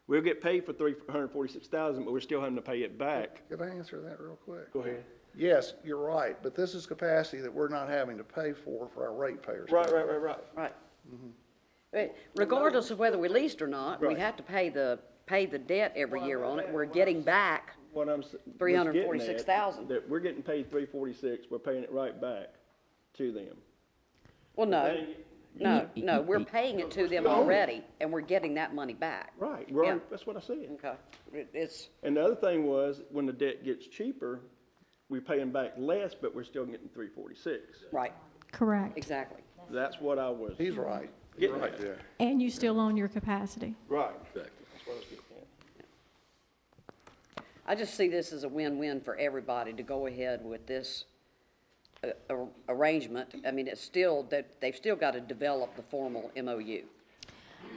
We'll get paid for 346,000, but we're still having to pay it back. Could I answer that real quick? Go ahead. Yes, you're right, but this is capacity that we're not having to pay for our ratepayers. Right. Right. Regardless of whether we leased or not, we Right. have to pay the debt every year on it. We're getting back What I'm 346,000. That we're getting paid 346, we're paying it right back to them. Well, no, we're paying it to them already, and we're getting that money back. Right, Yeah. that's what I said. Okay. It's, And the other thing was, when the debt gets cheaper, we're paying back less, but we're still getting 346. right, Correct. exactly. That's what I was. He's right. Getting You're right at. there. And you still own your capacity. Right, exactly. That's what I was getting at. I just see this as a win-win for everybody to go ahead with this arrangement. I mean, it's still, that they've still got to develop the formal MOU.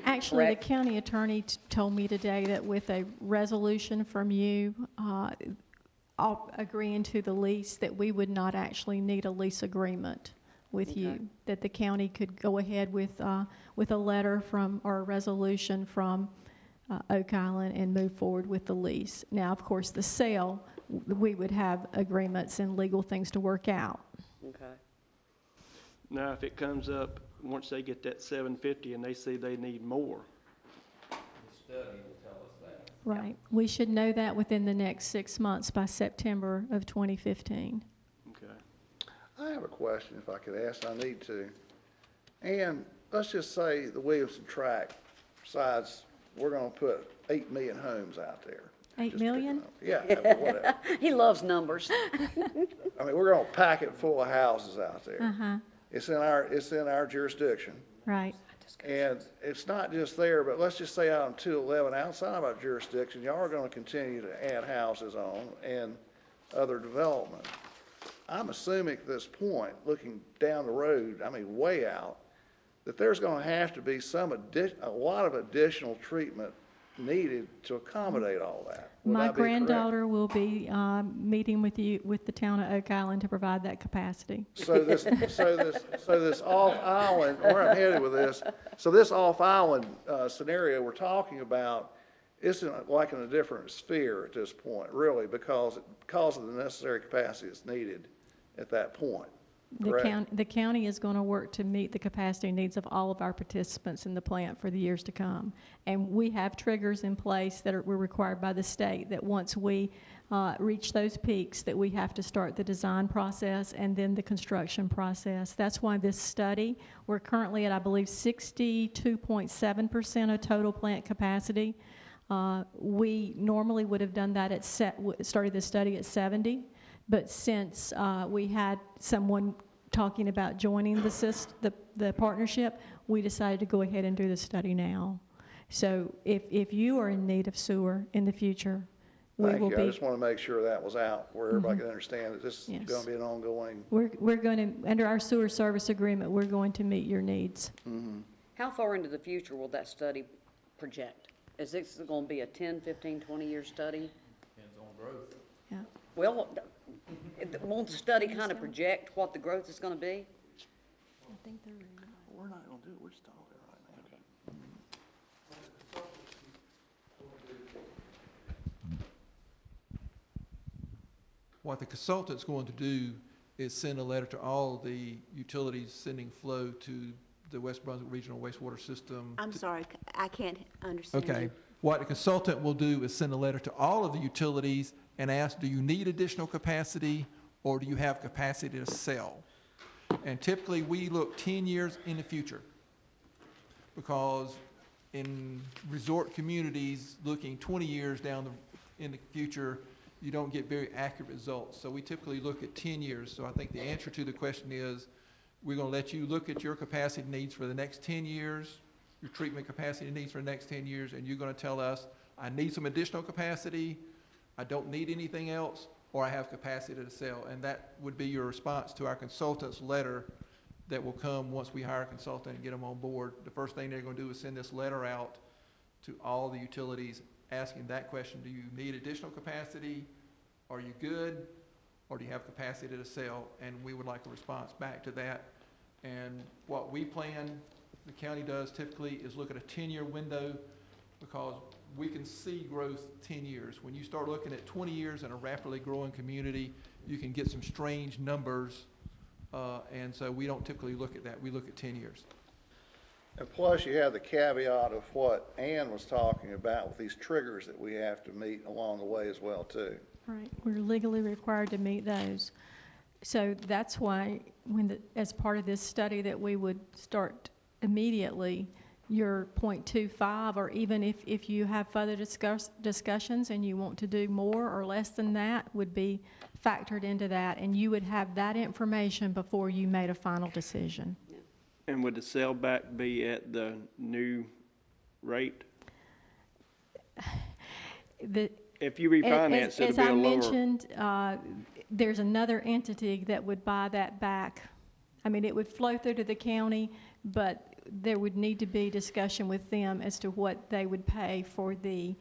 Actually, the Correct. county attorney told me today that with a resolution from you, agreeing to the lease, that we would not actually need a lease agreement with you, that the county could go ahead with a letter from, or a resolution from Oak Island and move forward with the lease. Now, of course, the sale, we would have agreements and legal things to work out. Okay. Now, if it comes up, once they get that 750 and they see they need more, The study will tell us that. Right. We should know that within the next 6 months, by September of 2015. okay. I have a question, if I could ask, I need to. And let's just say the Williamson tract decides we're gonna put 8 million homes out there. 8 million? Yeah, whatever. He loves numbers. I mean, we're gonna pack it full of houses out there. Uh-huh, It's in our jurisdiction. right. And it's not just there, but let's just say out on 211, outside of our jurisdiction, y'all are gonna continue to add houses on and other development. I'm assuming at this point, looking down the road, I mean, way out, that there's gonna have to be a lot of additional treatment needed to accommodate all that. Would My I be correct? granddaughter will be meeting with the town of Oak Island to provide that capacity. So this off-island, where I'm headed with this, so this off-island scenario we're talking about isn't like in a different sphere at this point, really, because of the necessary capacity that's needed at that point. Correct? The county is going to work to meet the capacity needs of all of our participants in the plant for the years to come. And we have triggers in place that were required by the state, that once we reach those peaks, that we have to start the design process and then the construction process. That's why this study, we're currently at, I believe, 62.7% of total plant capacity. We normally would have done that started the study at 70. But since we had someone talking about joining the partnership, we decided to go ahead and do the study now. So if you are in need of sewer in the future, we Thank will you. be. I just want to make sure that was out, where everybody can understand that this is Yes. going to be an ongoing. We're going to, under our sewer service agreement, we're going to meet your needs. How far into the future will that study project? Is this going to be a 10, 15, 20-year study? Depends on growth. Yeah. Well, won't the study kind of project what the growth is going to be? We're not going to do it, we're just talking right now. What the consultant's going to do is send a letter to all the utilities sending flow to the West Brunswick Regional Wastewater System. I'm sorry, I can't understand Okay. you. What the consultant will do is send a letter to all of the utilities and ask, do you need additional capacity or do you have capacity to sell? And typically, we look 10 years in the future, because in resort communities, looking 20 years in the future, you don't get very accurate results. So we typically look at 10 years. So I think the answer to the question is, we're going to let you look at your capacity needs for the next 10 years, your treatment capacity needs for the next 10 years, and you're going to tell us, I need some additional capacity, I don't need anything else, or I have capacity to sell. And that would be your response to our consultant's letter that will come once we hire a consultant and get them on board. The first thing they're going to do is send this letter out to all the utilities asking that question: do you need additional capacity? Are you good? or do you have capacity to sell? And we would like a response back to that. And what we plan, the county does typically, is look at a 10-year window, because we can see growth 10 years. When you start looking at 20 years in a rapidly growing community, you can get some strange numbers, and so we don't typically look at that. We look at 10 years. And plus, you have the caveat of what Ann was talking about with these triggers that we have to meet along the way as well, too. Right, we're legally required to meet those. So that's why, as part of this study, that we would start immediately your 0.25, or even if you have further discussions and you want to do more or less than that, would be factored into that, and you would have that information before you made a final decision. And would the sell back be at the new rate? If you refinance, it'll As be a I lower. mentioned, there's another entity that would buy that back. I mean, it would flow through to the county, but there would need to be discussion with them as to what they would pay for the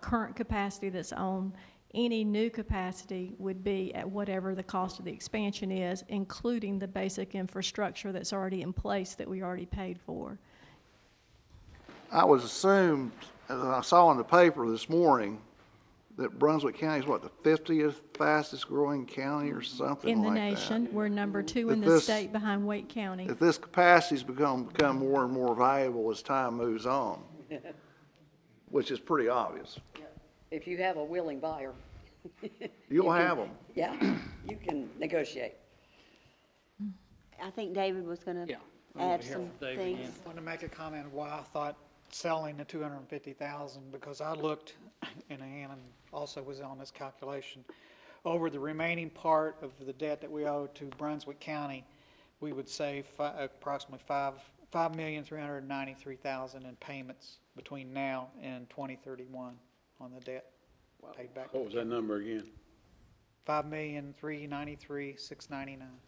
current capacity that's on. Any new capacity would be at whatever the cost of the expansion is, including the basic infrastructure that's already in place that we already paid for. I was assumed, as I saw in the paper this morning, that Brunswick County is what, the 50th fastest growing county or something In the like nation, that. we're number 2 in If the this- state behind Wake County. If this capacity's become more and more valuable as time moves on, which is pretty obvious. If you have a willing buyer. You'll have them. Yeah, you can negotiate. I think David was gonna Yeah. add hear some from David things. again. I want to make a comment of why I thought selling the 250,000, because I looked, and Ann also was on this calculation, over the remaining part of the debt that we owe to Brunswick County, we would save approximately $5,393,000 in payments between now and 2031 on the debt paid back. What was that number again? $5,393,699.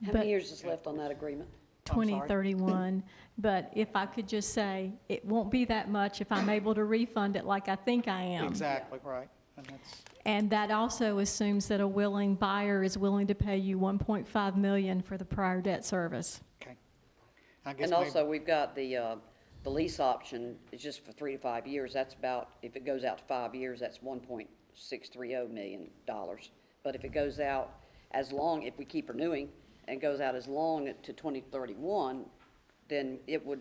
How But- many years is left on that agreement? 2031, but if I could just say, it won't be that much if I'm able to refund it like I think I am. Exactly, right. And that's, And that also assumes that a willing buyer is willing to pay you $1.5 million for the prior debt service. okay. I guess And maybe- also, we've got the lease option, it's just for 3 to 5 years. That's about, if it goes out to 5 years, that's $1.630 million. But if it goes out as long, if we keep renewing, and goes out as long to 2031, then it would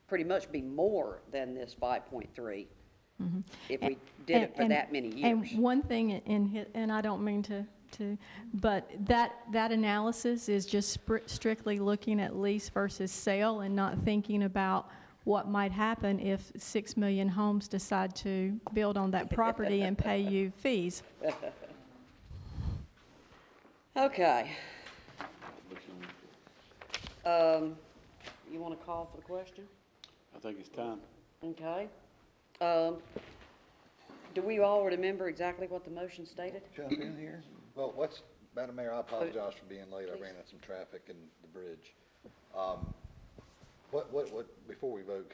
pretty much be more than this 5.3 if we did it for that many years. And one thing, and I don't mean to, but that analysis is just strictly looking at lease versus sale and not thinking about what might happen if 6 million homes decide to build on that property and pay you fees. Okay. You want to call for the question? I think it's time. Okay. Do we all remember exactly what the motion stated? Jump in here? Well, Madam Mayor, I apologize for being late. I ran into some traffic in the bridge. Before we vote,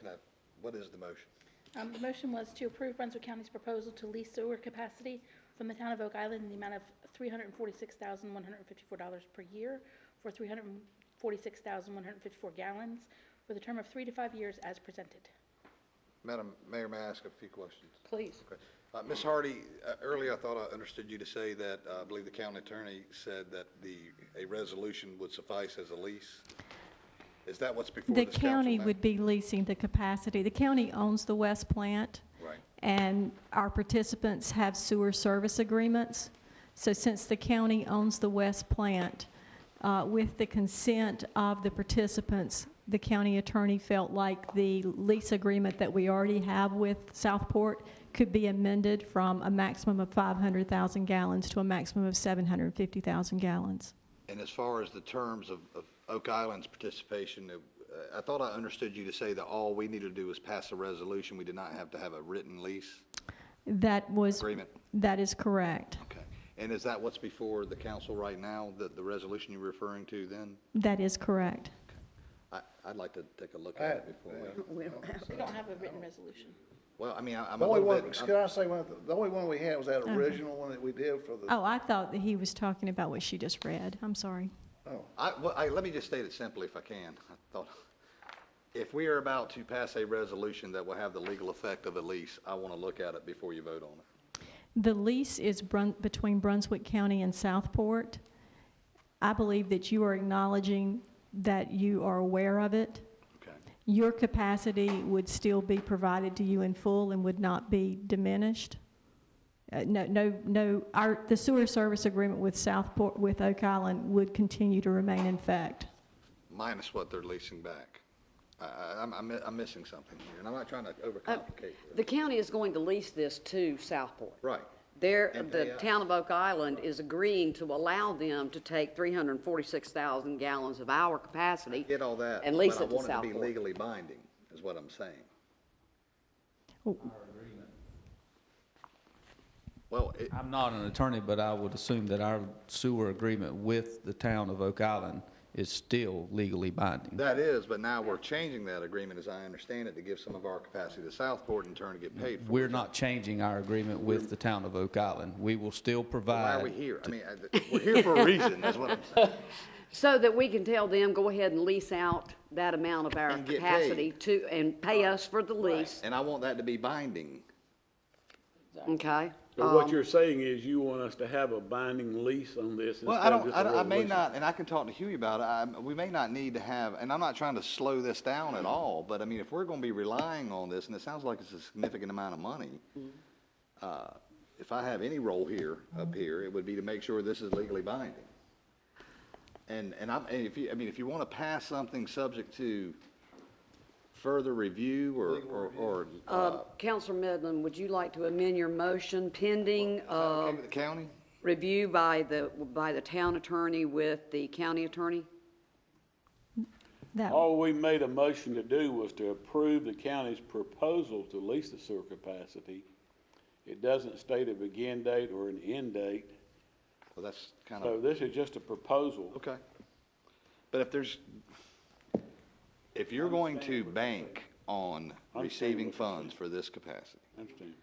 what is the motion? The motion was to approve Brunswick County's proposal to lease sewer capacity from the town of Oak Island in the amount of $346,154 per year for 346,154 gallons for the term of 3 to 5 years as presented. Madam Mayor, may I ask a few questions? Please. Okay. Ms. Hardy, earlier I thought I understood you to say that, I believe the county attorney said that a resolution would suffice as a lease. Is that what's before The this council county now? would be leasing the capacity. The county owns the West Plant. Right. And our participants have sewer service agreements. So since the county owns the West Plant, with the consent of the participants, the county attorney felt like the lease agreement that we already have with Southport could be amended from a maximum of 500,000 gallons to a maximum of 750,000 gallons. And as far as the terms of Oak Island's participation, I thought I understood you to say that all we needed to do was pass a resolution. We did not have to have a written lease That agreement. That is correct. Okay. And is that what's before the council right now, the resolution you're referring to then? That is correct. I'd like to take a look at it before we. We don't have a written resolution. Well, I mean, I'm The a only little one, bit, can I say one, the only one we had was that original one that we did for the, Oh, I thought that he was talking about what she just read. I'm sorry. let me just state it simply if I can. I thought, if we are about to pass a resolution that will have the legal effect of a lease, I want to look at it before you vote on it. The lease is between Brunswick County and Southport. I believe that you are acknowledging that you are aware of it. Okay. Your capacity would still be provided to you in full and would not be diminished. The sewer service agreement with Southport, with Oak Island would continue to remain in effect. Minus what they're leasing back. I'm missing something here, and I'm not trying to overcomplicate this. The county is going to lease this to Southport. Right. The town of Oak Island is agreeing to allow them to take 346,000 gallons of our capacity. Get all that, and lease but I it to want it to be Southport. legally binding, is what I'm saying. Well, I'm not an attorney, but I would assume that our sewer agreement with the town of Oak Island is still legally binding. that is, but now we're changing that agreement, as I understand it, to give some of our capacity to Southport in turn to get paid for it. We're not changing our agreement with the town of Oak Island. We will still Why provide. are we here? I mean, we're here for a reason, is what I'm saying. So that we can tell them, go ahead and lease out that amount of our And get capacity to, and pay us for the lease, And I want that to be binding. okay? So what you're saying is you want us to have a binding lease on this Well, instead of just a I may resolution? not, and I can talk to Huey about it, we may not need to have, and I'm not trying to slow this down at all, but I mean, if we're gonna be relying on this, and it sounds like it's a significant amount of money, if I have any role here, up here, it would be to make sure this is legally binding. And if you wanna pass something subject to further review or Counselor Medlin, would you like to amend your motion pending, okay with the county? review by the town attorney with the county attorney? All we made a motion to do was to approve the county's proposal to lease the sewer capacity. It doesn't state a begin date or an end date, Well, that's kind so of, this is just a proposal. okay. But if you're going to bank on receiving funds for this capacity, I understand.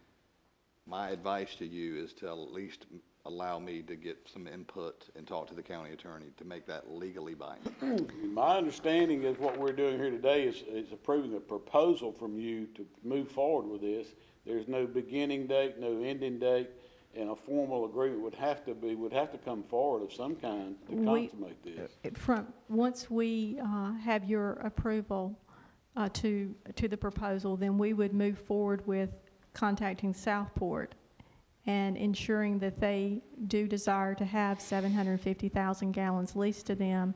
my advice to you is to at least allow me to get some input and talk to the county attorney to make that legally binding. My understanding is what we're doing here today is approving a proposal from you to move forward with this. There's no beginning date, no ending date, and a formal agreement would have to come forward of some kind to consummate this. Once we have your approval to the proposal, then we would move forward with contacting Southport and ensuring that they do desire to have 750,000 gallons leased to them,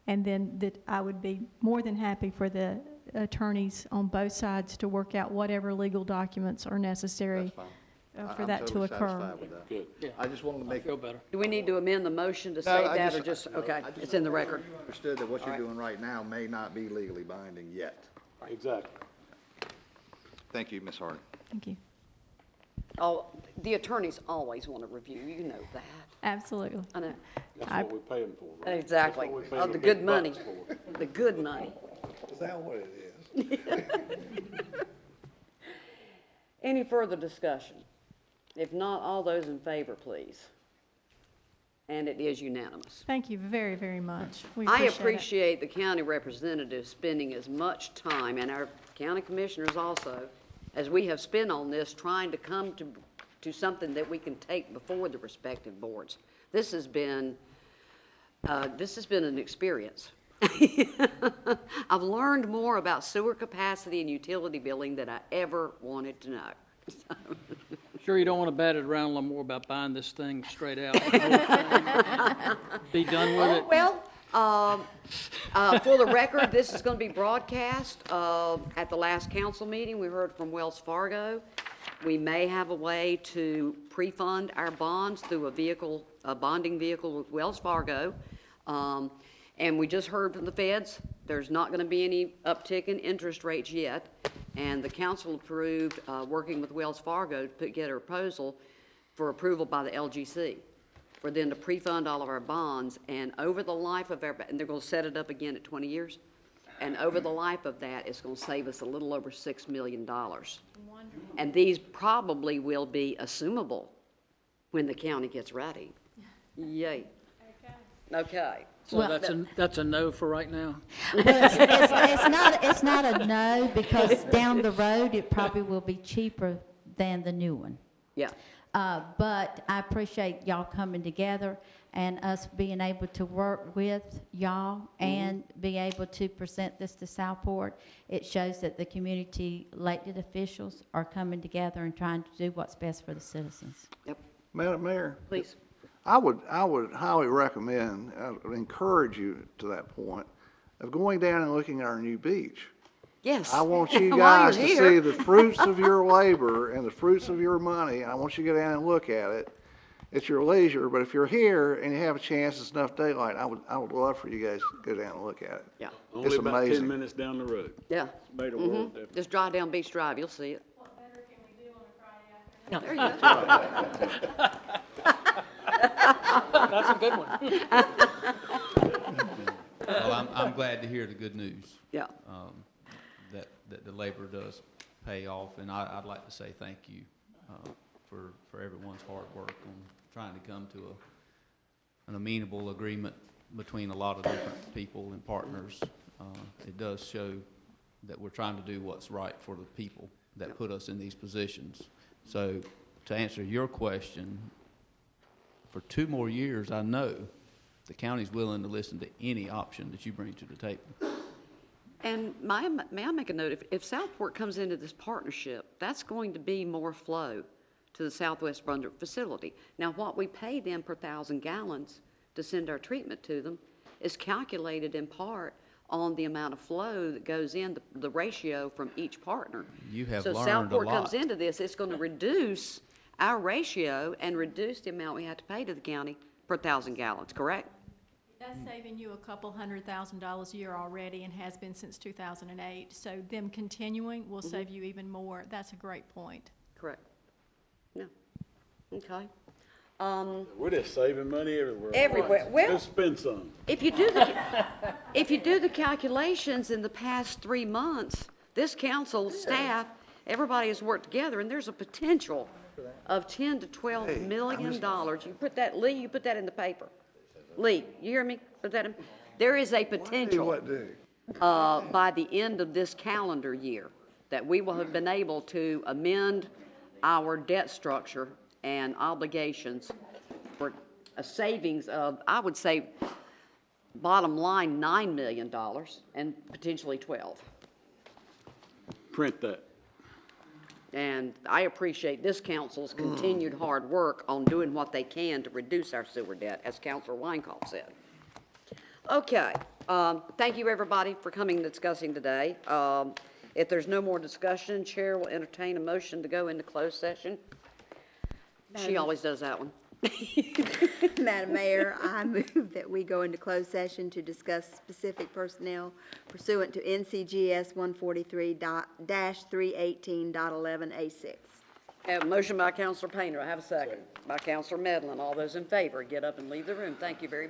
and then that I would be more than happy for the attorneys on both sides to work out whatever legal documents are necessary for that to occur. I'm totally satisfied with that. Good. Yeah, I just wanted to I make. feel better. Do we need to amend the motion to No, say I that, or just, okay, I just it's in the record? Understood that what you're All right. doing right now may not be legally binding yet. Exactly. Thank you, Ms. Harding. Thank you. Oh, the attorneys always want to review, you know that. Absolutely. I know. That's what we pay them for, right? Exactly. That's what we pay Oh, them the big good money, bucks for. the good money. is that what it is? Any further discussion? If not, all those in favor, please. And it is unanimous. Thank you very, very much. We I it. appreciate the county representatives spending as much time, and our county commissioners also, as we have spent on this, trying to come to something that we can take before the respective boards. This has been an experience. I've learned more about sewer capacity and utility billing than I ever wanted to know. Sure you don't want to bat it around a little more about buying this thing straight out? Be done with it? Well, for the record, this is going to be broadcast. At the last council meeting, we heard from Wells Fargo. We may have a way to pre-fund our bonds through a bonding vehicle with Wells Fargo. And we just heard from the feds, there's not going to be any uptick in interest rates yet. And the council approved, working with Wells Fargo, to put together a proposal for approval by the LGC for them to pre-fund all of our bonds. And over the life of and they're going to set it up again at 20 years. And over the life of that, it's going to save us a little over $6 million. And these probably will be assumable when the county gets ready. Yay. Okay. So that's a no for right now? It's not a no, because down the road, it probably will be cheaper than the new one. Yeah. But I appreciate y'all coming together and us being able to work with y'all and be able to present this to Southport. It shows that the community elected officials are coming together and trying to do what's best for the citizens. Yep. Madam Mayor? Please. I would highly recommend, I would encourage you to that point of going down and looking at our new beach. Yes. I want you While guys to you're see here. the fruits of your labor and the fruits of your money. I want you to go down and look at it. It's your leisure, but if you're here and you have a chance, it's enough daylight, I would love for you guys to go down and look at it. Yeah. Only It's about 10 amazing. minutes down the road. Yeah. Made a world of difference. Just drive down Beach Drive, you'll see it. What better can we do on a Friday afternoon? There you go. That's a good one. Well, I'm glad to hear the good news. Yeah. That the labor does pay off, and I'd like to say thank you for everyone's hard work on trying to come to an amenable agreement between a lot of different people and partners. It does show that we're trying to do what's right for the people that put us in these positions. So to answer your question, for 2 more years, I know the county's willing to listen to any option that you bring to the table. And may I make a note? If Southport comes into this partnership, that's going to be more flow to the Southwest Brunswick facility. Now, what we pay them per 1,000 gallons to send our treatment to them is calculated in part on the amount of flow that goes in, the ratio from each partner. You have So learned a Southport lot. comes into this, it's going to reduce our ratio and reduce the amount we have to pay to the county per 1,000 gallons, correct? That's saving you a couple $100,000 a year already and has been since 2008. So them continuing will save you even more. That's a great point. Correct. Yeah. Okay. We're just saving money everywhere. Everywhere. Well- Let's spend some. If you do the calculations in the past 3 months, this council staff, everybody has worked together, and there's a potential of $10 to $12 million. You put that, Lee, you put that in the paper. Lee, you hear me? Put that in. There is a potential by the end of this calendar year that we will have been able to amend our debt structure and obligations for a savings of, I would say, bottom line, $9 million and potentially 12. Print that. And I appreciate this council's continued hard work on doing what they can to reduce our sewer debt, as Councilor Weinkauf said. Okay, thank you, everybody, for coming and discussing today. If there's no more discussion, Chair will entertain a motion to go into closed session. She always does that one. Madam Mayor, I move that we go into closed session to discuss specific personnel pursuant to NCGS 143-318.11A6. I have a motion by Councilor Painter. I have a second. By Councilor Medlin. All those in favor, get up and leave the room. Thank you very much.